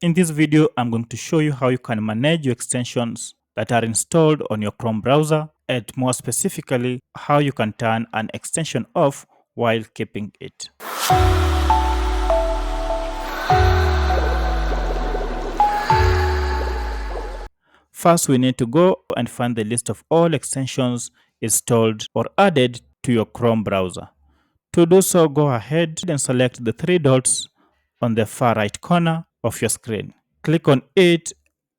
In this video, I'm going to show you how you can manage your extensions that are installed on your Chrome browser, and more specifically, how you can turn an extension off while keeping it. First, we need to go and find the list of all extensions installed or added to your Chrome browser. To do so, go ahead and select the three dots on the far right corner of your screen. Click on it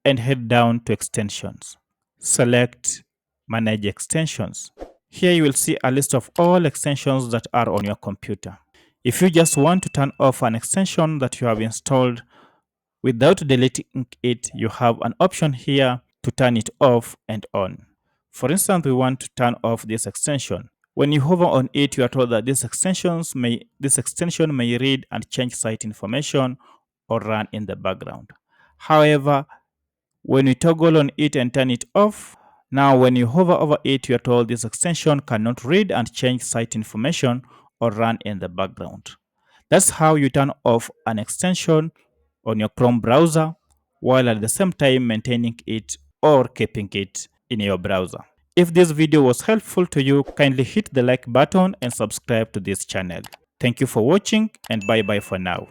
and head down to Extensions. Select Manage Extensions. Here you will see a list of all extensions that are on your computer. If you just want to turn off an extension that you have installed without deleting it, you have an option here to turn it off and on. For instance, we want to turn off this extension. When you hover on it, you are told that this extension may read and change site information or run in the background. However, when you toggle on it and turn it off, now when you hover over it, you are told this extension cannot read and change site information or run in the background. That's how you turn off an extension on your Chrome browser while at the same time maintaining it or keeping it in your browser. If this video was helpful to you, kindly hit the like button and subscribe to this channel. Thank you for watching, and bye bye for now.